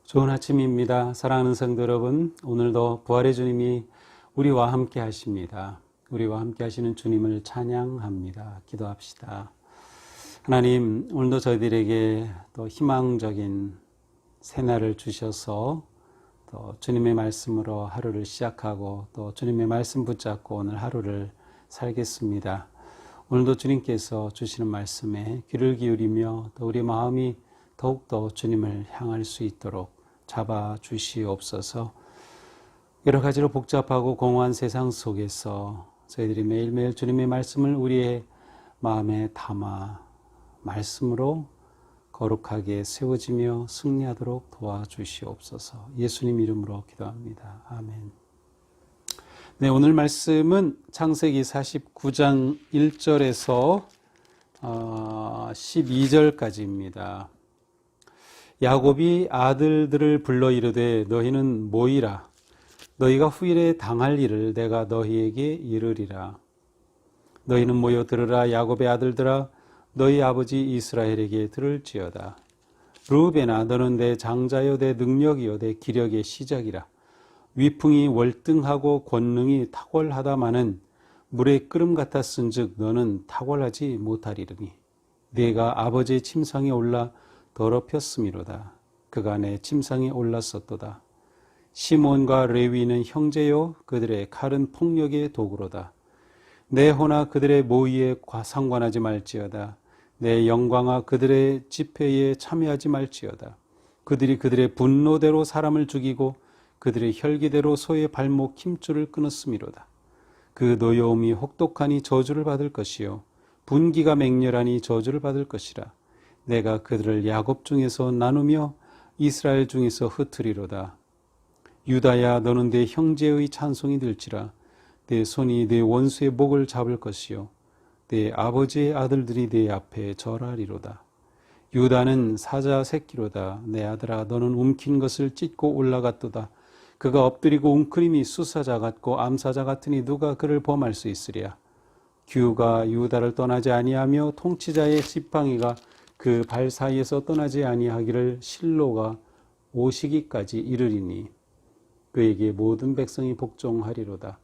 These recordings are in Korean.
좋은 아침입니다. 사랑하는 성도 여러분, 오늘도 부활의 주님이 우리와 함께 하십니다. 우리와 함께 하시는 주님을 찬양합니다. 기도합시다. 하나님, 오늘도 저희들에게 또 희망적인 새날을 주셔서 또 주님의 말씀으로 하루를 시작하고 또 주님의 말씀 붙잡고 오늘 하루를 살겠습니다. 오늘도 주님께서 주시는 말씀에 귀를 기울이며 또 우리 마음이 더욱더 주님을 향할 수 있도록 잡아주시옵소서. 여러 가지로 복잡하고 공허한 세상 속에서 저희들이 매일매일 주님의 말씀을 우리의 마음에 담아 말씀으로 거룩하게 세워지며 승리하도록 도와주시옵소서. 예수님 이름으로 기도합니다. 아멘. 네, 오늘 말씀은 창세기 49장 1절에서 12절까지입니다. 야곱이 아들들을 불러 이르되 너희는 모이라. 너희가 후일에 당할 일을 내가 너희에게 이르리라. 너희는 모여 들으라. 야곱의 아들들아, 너희 아버지 이스라엘에게 들을지어다. 르우벤아, 너는 내 장자요 내 능력이요 내 기력의 시작이라. 위풍이 월등하고 권능이 탁월하다마는 물의 끓음 같았은즉 너는 탁월하지 못하리니 네가 아버지의 침상에 올라 더럽혔음이로다. 그가 내 침상에 올랐었도다. 시몬과 레위는 형제요 그들의 칼은 폭력의 도구로다. 내 호나 그들의 모의에 상관하지 말지어다. 내 영광아 그들의 집회에 참여하지 말지어다. 그들이 그들의 분노대로 사람을 죽이고 그들의 혈기대로 소의 발목 힘줄을 끊었음이로다. 그 노여움이 혹독하니 저주를 받을 것이요 분기가 맹렬하니 저주를 받을 것이라. 내가 그들을 야곱 중에서 나누며 이스라엘 중에서 흩으리로다. 유다야, 너는 내 형제의 찬송이 될지라. 내 손이 내 원수의 목을 잡을 것이요 내 아버지의 아들들이 내 앞에 절하리로다. 유다는 사자 새끼로다. 내 아들아, 너는 움킨 것을 찢고 올라갔도다. 그가 엎드리고 웅크림이 수사자 같고 암사자 같으니 누가 그를 범할 수 있으랴. 규가 유다를 떠나지 아니하며 통치자의 지팡이가 그 발 사이에서 떠나지 아니하기를 실로가 오시기까지 이르리니 그에게 모든 백성이 복종하리로다.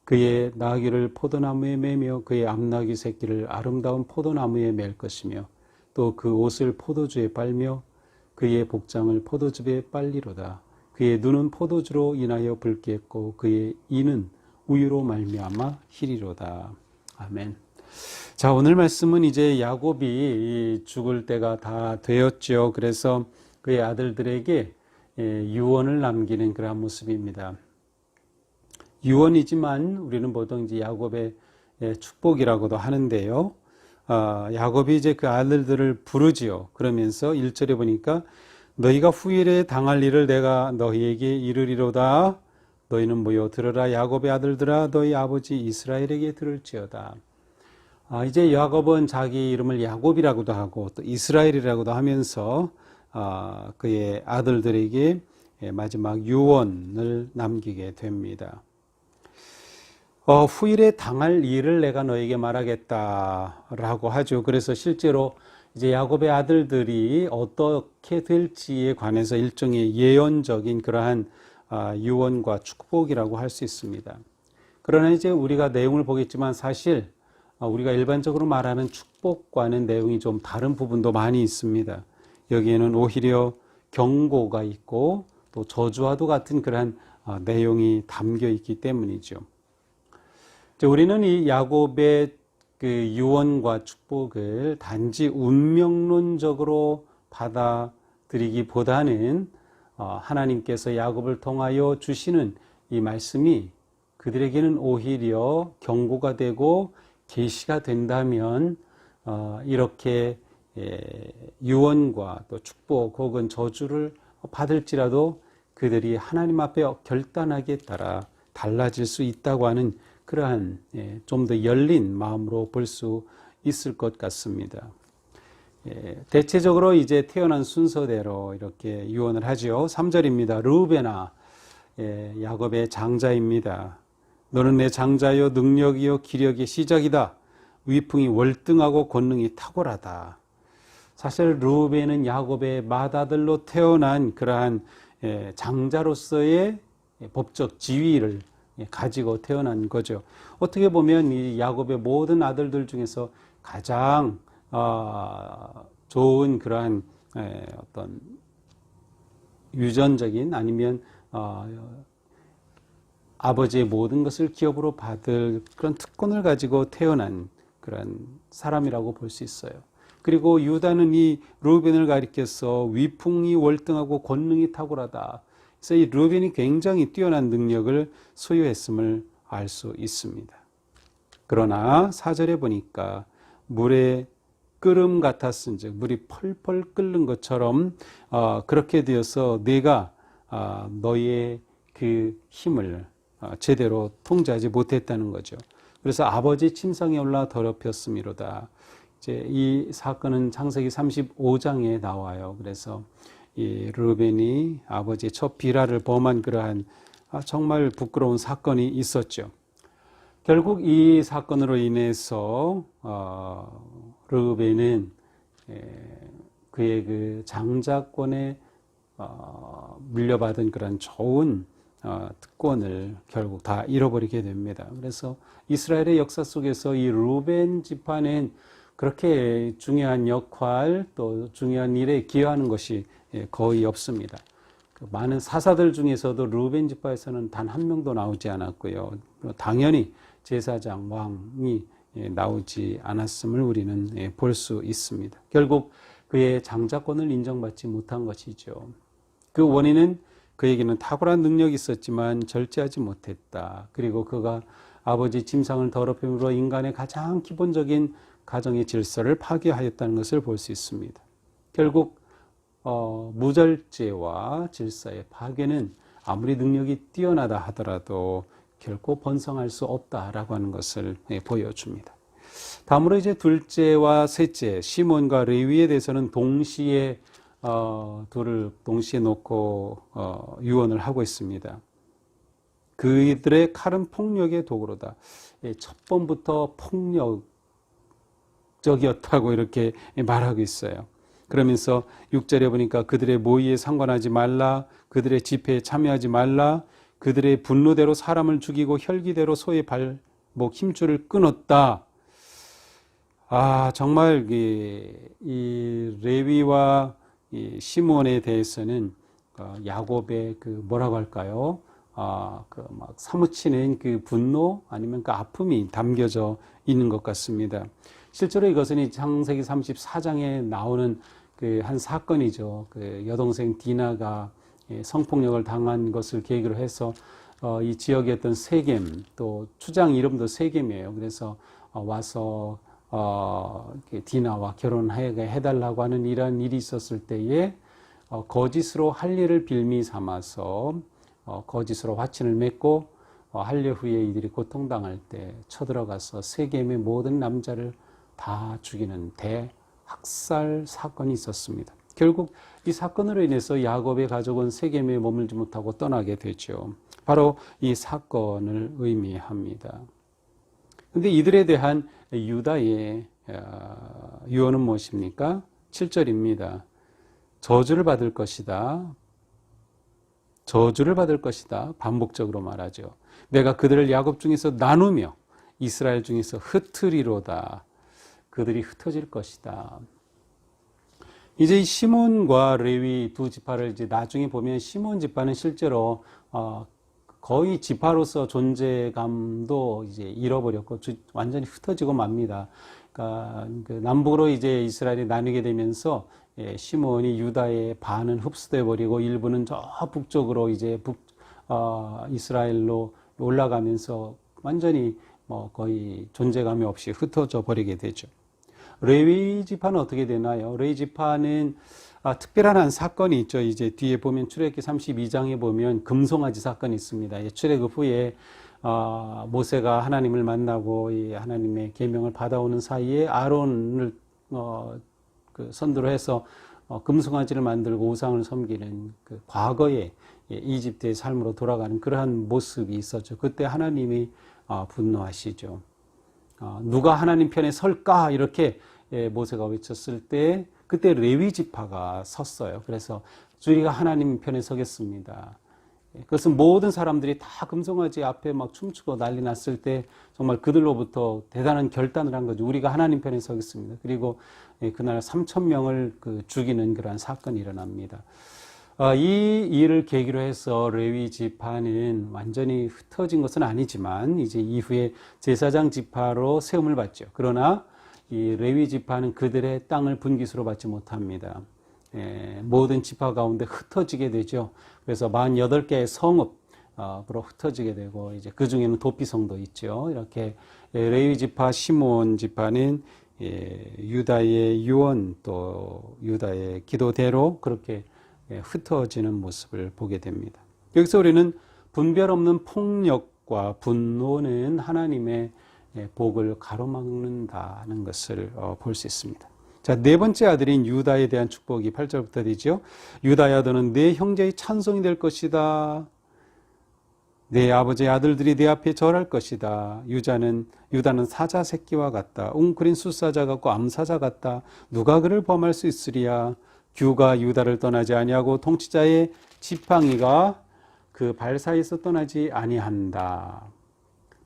그의 나귀를 포도나무에 매며 그의 암나귀 새끼를 아름다운 포도나무에 맬 것이며 또 그 옷을 포도주에 빨며 그의 복장을 포도즙에 빨리로다. 그의 눈은 포도주로 인하여 붉겠고 그의 이는 우유로 말미암아 희리로다. 아멘. 자, 오늘 말씀은 이제 야곱이 죽을 때가 다 되었죠. 그래서 그의 아들들에게 유언을 남기는 그러한 모습입니다. 유언이지만 우리는 보통 이제 야곱의 축복이라고도 하는데요. 야곱이 이제 그 아들들을 부르지요. 그러면서 1절에 보니까 너희가 후일에 당할 일을 내가 너희에게 이르리로다. 너희는 모여 들으라. 야곱의 아들들아, 너희 아버지 이스라엘에게 들을지어다. 이제 야곱은 자기 이름을 야곱이라고도 하고 또 이스라엘이라고도 하면서 그의 아들들에게 마지막 유언을 남기게 됩니다. 후일에 당할 일을 내가 너에게 말하겠다라고 하죠. 그래서 실제로 이제 야곱의 아들들이 어떻게 될지에 관해서 일종의 예언적인 그러한 유언과 축복이라고 할 수 있습니다. 그러나 이제 우리가 내용을 보겠지만 사실 우리가 일반적으로 말하는 축복과는 내용이 좀 다른 부분도 많이 있습니다. 여기에는 오히려 경고가 있고 또 저주와도 같은 그러한 내용이 담겨 있기 때문이죠. 우리는 이 야곱의 그 유언과 축복을 단지 운명론적으로 받아들이기보다는 하나님께서 야곱을 통하여 주시는 이 말씀이 그들에게는 오히려 경고가 되고 계시가 된다면 이렇게 유언과 또 축복 혹은 저주를 받을지라도 그들이 하나님 앞에 결단하기에 따라 달라질 수 있다고 하는 그러한 좀 더 열린 마음으로 볼 수 있을 것 같습니다. 대체적으로 이제 태어난 순서대로 이렇게 유언을 하죠. 3절입니다. 르우벤아, 야곱의 장자입니다. 너는 내 장자요 능력이요 기력의 시작이다. 위풍이 월등하고 권능이 탁월하다. 사실 르우벤은 야곱의 맏아들로 태어난 그러한 장자로서의 법적 지위를 가지고 태어난 거죠. 어떻게 보면 이 야곱의 모든 아들들 중에서 가장 좋은 그러한 어떤 유전적인 아니면 아버지의 모든 것을 기업으로 받을 그런 특권을 가지고 태어난 그런 사람이라고 볼 수 있어요. 그리고 유다는 이 르우벤을 가리켜서 위풍이 월등하고 권능이 탁월하다. 그래서 이 르우벤이 굉장히 뛰어난 능력을 소유했음을 알 수 있습니다. 그러나 4절에 보니까 물에 끓음 같았은즉 물이 펄펄 끓는 것처럼 그렇게 되어서 내가 너의 그 힘을 제대로 통제하지 못했다는 거죠. 그래서 아버지 침상에 올라 더럽혔음이로다. 이제 이 사건은 창세기 35장에 나와요. 그래서 이 르우벤이 아버지의 첫 비라를 범한 그러한 정말 부끄러운 사건이 있었죠. 결국 이 사건으로 인해서 르우벤은 그의 그 장자권에 물려받은 그런 좋은 특권을 결국 다 잃어버리게 됩니다. 그래서 이스라엘의 역사 속에서 이 르우벤 지파는 그렇게 중요한 역할 또 중요한 일에 기여하는 것이 거의 없습니다. 그 많은 사사들 중에서도 르우벤 지파에서는 단 한 명도 나오지 않았고요. 당연히 제사장 왕이 나오지 않았음을 우리는 볼 수 있습니다. 결국 그의 장자권을 인정받지 못한 것이죠. 그 원인은 그에게는 탁월한 능력이 있었지만 절제하지 못했다. 그리고 그가 아버지 침상을 더럽힘으로 인간의 가장 기본적인 가정의 질서를 파괴하였다는 것을 볼 수 있습니다. 결국 무절제와 질서의 파괴는 아무리 능력이 뛰어나다 하더라도 결코 번성할 수 없다라고 하는 것을 보여줍니다. 다음으로 이제 둘째와 셋째 시몬과 레위에 대해서는 동시에 둘을 동시에 놓고 유언을 하고 있습니다. 그들의 칼은 폭력의 도구로다. 첫 번부터 폭력적이었다고 이렇게 말하고 있어요. 그러면서 6절에 보니까 그들의 모의에 상관하지 말라, 그들의 집회에 참여하지 말라, 그들의 분노대로 사람을 죽이고 혈기대로 소의 발목 힘줄을 끊었다. 정말 이 레위와 이 시몬에 대해서는 야곱의 그 뭐라고 할까요? 그 막 사무치는 그 분노 아니면 그 아픔이 담겨져 있는 것 같습니다. 실제로 이것은 이 창세기 34장에 나오는 그 한 사건이죠. 그 여동생 디나가 성폭력을 당한 것을 계기로 해서 이 지역에 어떤 세겜, 또 추장 이름도 세겜이에요. 그래서 와서 디나와 결혼하게 해달라고 하는 이러한 일이 있었을 때에 거짓으로 할례를 빌미 삼아서 거짓으로 화친을 맺고 할례 후에 이들이 고통당할 때 쳐들어가서 세겜의 모든 남자를 다 죽이는 대학살 사건이 있었습니다. 결국 이 사건으로 인해서 야곱의 가족은 세겜에 머물지 못하고 떠나게 되죠. 바로 이 사건을 의미합니다. 그런데 이들에 대한 유다의 유언은 무엇입니까? 7절입니다. 저주를 받을 것이다. 저주를 받을 것이다. 반복적으로 말하죠. 내가 그들을 야곱 중에서 나누며 이스라엘 중에서 흩으리로다. 그들이 흩어질 것이다. 이제 이 시몬과 레위 두 지파를 이제 나중에 보면 시몬 지파는 실제로 거의 지파로서 존재감도 이제 잃어버렸고 완전히 흩어지고 맙니다. 그러니까 그 남북으로 이제 이스라엘이 나뉘게 되면서 시몬이 유다의 반은 흡수돼 버리고 일부는 저 북쪽으로 이제 이스라엘로 올라가면서 완전히 거의 존재감이 없이 흩어져 버리게 되죠. 레위 지파는 어떻게 되나요? 레위 지파는 특별한 한 사건이 있죠. 이제 뒤에 보면 출애굽기 32장에 보면 금송아지 사건이 있습니다. 출애굽 후에 모세가 하나님을 만나고 이 하나님의 계명을 받아오는 사이에 아론을 선두로 해서 금송아지를 만들고 우상을 섬기는 그 과거의 이집트의 삶으로 돌아가는 그러한 모습이 있었죠. 그때 하나님이 분노하시죠. 누가 하나님 편에 설까 이렇게 모세가 외쳤을 때 그때 레위 지파가 섰어요. 그래서 우리가 하나님 편에 서겠습니다. 그것은 모든 사람들이 다 금송아지 앞에 막 춤추고 난리 났을 때 정말 그들로부터 대단한 결단을 한 거죠. 우리가 하나님 편에 서겠습니다. 그리고 그날 3,000명을 죽이는 그러한 사건이 일어납니다. 이 일을 계기로 해서 레위 지파는 완전히 흩어진 것은 아니지만 이제 이후에 제사장 지파로 세움을 받죠. 그러나 이 레위 지파는 그들의 땅을 분깃으로 받지 못합니다. 모든 지파 가운데 흩어지게 되죠. 그래서 48개의 성읍으로 흩어지게 되고 이제 그 중에는 도피성도 있죠. 이렇게 레위 지파, 시몬 지파는 유다의 유언 또 유다의 기도대로 그렇게 흩어지는 모습을 보게 됩니다. 여기서 우리는 분별 없는 폭력과 분노는 하나님의 복을 가로막는다는 것을 볼 수 있습니다. 자, 네 번째 아들인 유다에 대한 축복이 8절부터 되죠. 유다야 너는 내 형제의 찬송이 될 것이다. 내 아버지의 아들들이 내 앞에 절할 것이다. 유다는 사자 새끼와 같다. 웅크린 숫사자 같고 암사자 같다. 누가 그를 범할 수 있으리야. 규가 유다를 떠나지 아니하고 통치자의 지팡이가 그 발 사이에서 떠나지 아니한다.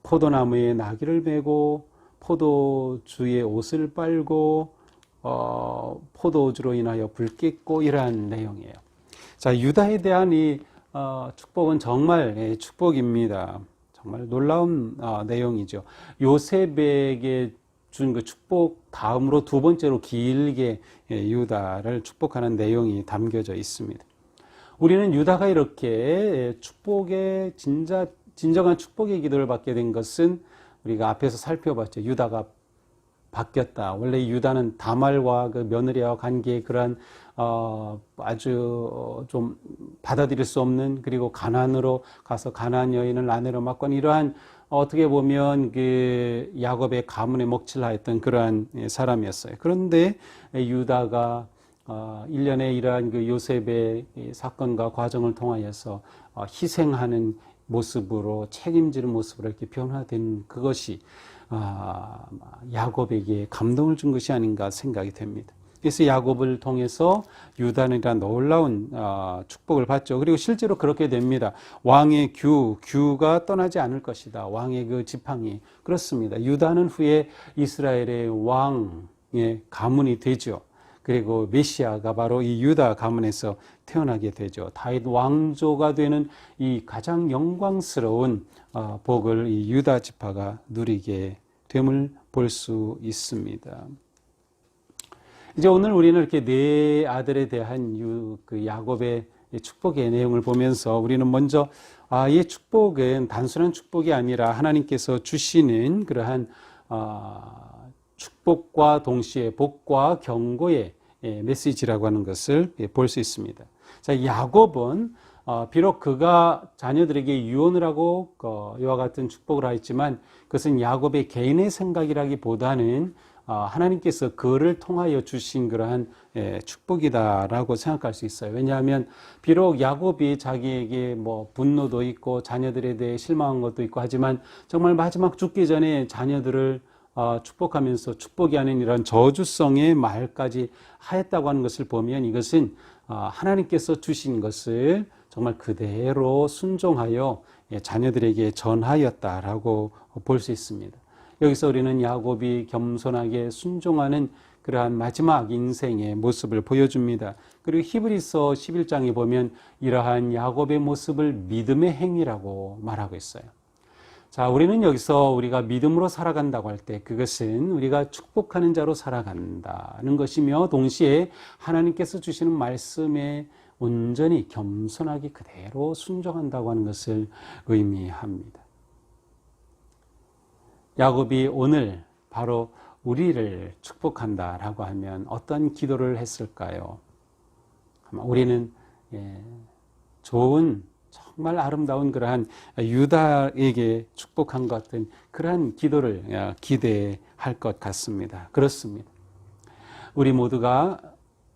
포도나무에 나귀를 메고 포도주의 옷을 빨고 포도주로 인하여 불 끓고 이러한 내용이에요. 자, 유다에 대한 이 축복은 정말 축복입니다. 정말 놀라운 내용이죠. 요셉에게 준 그 축복 다음으로 두 번째로 길게 유다를 축복하는 내용이 담겨져 있습니다. 우리는 유다가 이렇게 축복의 진정한 축복의 기도를 받게 된 것은 우리가 앞에서 살펴봤죠. 유다가 바뀌었다. 원래 유다는 다말과 그 며느리와 관계의 그러한 아주 좀 받아들일 수 없는, 그리고 가나안으로 가서 가나안 여인을 아내로 맡고 이러한 어떻게 보면 그 야곱의 가문에 먹칠하였던 그러한 사람이었어요. 그런데 유다가 일련의 이러한 그 요셉의 사건과 과정을 통하여서 희생하는 모습으로, 책임지는 모습으로 이렇게 변화된 그것이 야곱에게 감동을 준 것이 아닌가 생각이 됩니다. 그래서 야곱을 통해서 유다는 놀라운 축복을 받죠. 그리고 실제로 그렇게 됩니다. 왕의 규가 떠나지 않을 것이다. 왕의 그 지팡이. 그렇습니다. 유다는 후에 이스라엘의 왕의 가문이 되죠. 그리고 메시아가 바로 이 유다 가문에서 태어나게 되죠. 다윗 왕조가 되는 이 가장 영광스러운 복을 이 유다 지파가 누리게 됨을 볼 수 있습니다. 이제 오늘 우리는 이렇게 네 아들에 대한 그 야곱의 축복의 내용을 보면서 우리는 먼저 이 축복은 단순한 축복이 아니라 하나님께서 주시는 그러한 축복과 동시에 복과 경고의 메시지라고 하는 것을 볼 수 있습니다. 자, 야곱은 비록 그가 자녀들에게 유언을 하고 이와 같은 축복을 하였지만 그것은 야곱의 개인의 생각이라기보다는 하나님께서 그를 통하여 주신 그러한 축복이다라고 생각할 수 있어요. 왜냐하면 비록 야곱이 자기에게 뭐 분노도 있고 자녀들에 대해 실망한 것도 있고 하지만 정말 마지막 죽기 전에 자녀들을 축복하면서 축복이 아닌 이런 저주성의 말까지 하였다고 하는 것을 보면 이것은 하나님께서 주신 것을 정말 그대로 순종하여 자녀들에게 전하였다라고 볼 수 있습니다. 여기서 우리는 야곱이 겸손하게 순종하는 그러한 마지막 인생의 모습을 보여줍니다. 그리고 히브리서 11장에 보면 이러한 야곱의 모습을 믿음의 행위라고 말하고 있어요. 자, 우리는 여기서 우리가 믿음으로 살아간다고 할 때 그것은 우리가 축복하는 자로 살아간다는 것이며 동시에 하나님께서 주시는 말씀에 온전히 겸손하게 그대로 순종한다고 하는 것을 의미합니다. 야곱이 오늘 바로 우리를 축복한다라고 하면 어떤 기도를 했을까요? 아마 우리는 좋은 정말 아름다운 그러한 유다에게 축복한 것 같은 그러한 기도를 기대할 것 같습니다. 그렇습니다. 우리 모두가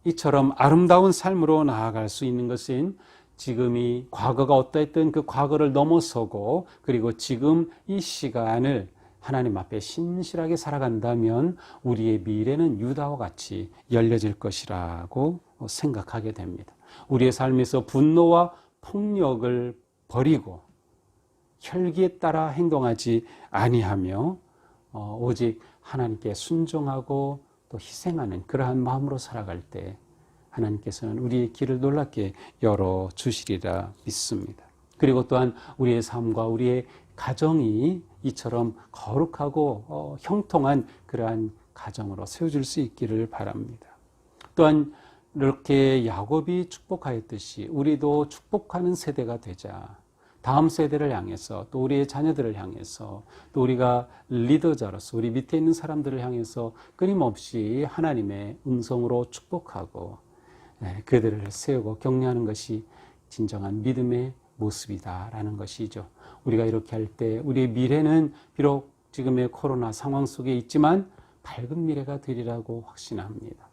이처럼 아름다운 삶으로 나아갈 수 있는 것은 지금이 과거가 어떠했든 그 과거를 넘어서고 그리고 지금 이 시간을 하나님 앞에 신실하게 살아간다면 우리의 미래는 유다와 같이 열려질 것이라고 생각하게 됩니다. 우리의 삶에서 분노와 폭력을 버리고 혈기에 따라 행동하지 아니하며 오직 하나님께 순종하고 또 희생하는 그러한 마음으로 살아갈 때 하나님께서는 우리의 길을 놀랍게 열어주시리라 믿습니다. 그리고 또한 우리의 삶과 우리의 가정이 이처럼 거룩하고 형통한 그러한 가정으로 세워질 수 있기를 바랍니다. 또한 이렇게 야곱이 축복하였듯이 우리도 축복하는 세대가 되자. 다음 세대를 향해서 또 우리의 자녀들을 향해서 또 우리가 리더자로서 우리 밑에 있는 사람들을 향해서 끊임없이 하나님의 음성으로 축복하고 그들을 세우고 격려하는 것이 진정한 믿음의 모습이다라는 것이죠. 우리가 이렇게 할 때 우리의 미래는 비록 지금의 코로나 상황 속에 있지만 밝은 미래가 되리라고 확신합니다.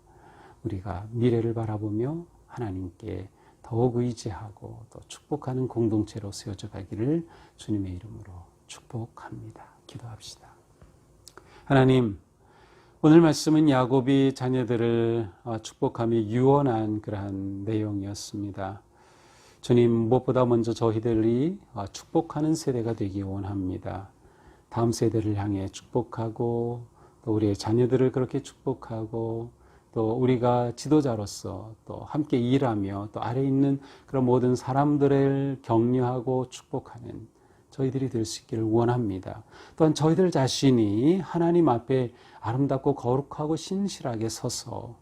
우리가 미래를 바라보며 하나님께 더욱 의지하고 또 축복하는 공동체로 세워져 가기를 주님의 이름으로 축복합니다. 기도합시다. 하나님, 오늘 말씀은 야곱이 자녀들을 축복하며 유언한 그러한 내용이었습니다. 주님, 무엇보다 먼저 저희들이 축복하는 세대가 되기 원합니다. 다음 세대를 향해 축복하고 또 우리의 자녀들을 그렇게 축복하고 또 우리가 지도자로서 또 함께 일하며 또 아래 있는 그런 모든 사람들을 격려하고 축복하는 저희들이 될 수 있기를 원합니다. 또한 저희들 자신이 하나님 앞에 아름답고 거룩하고 신실하게 서서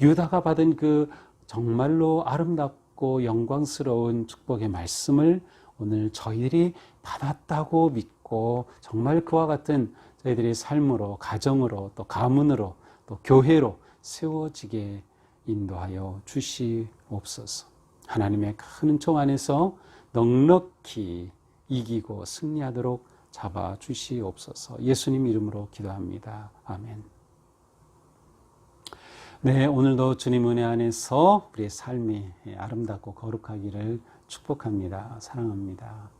유다가 받은 그 정말로 아름답고 영광스러운 축복의 말씀을 오늘 저희들이 받았다고 믿고 정말 그와 같은 저희들의 삶으로, 가정으로, 또 가문으로, 또 교회로 세워지게 인도하여 주시옵소서. 하나님의 큰 은총 안에서 넉넉히 이기고 승리하도록 잡아 주시옵소서. 예수님 이름으로 기도합니다. 아멘. 네, 오늘도 주님 은혜 안에서 우리의 삶이 아름답고 거룩하기를 축복합니다. 사랑합니다.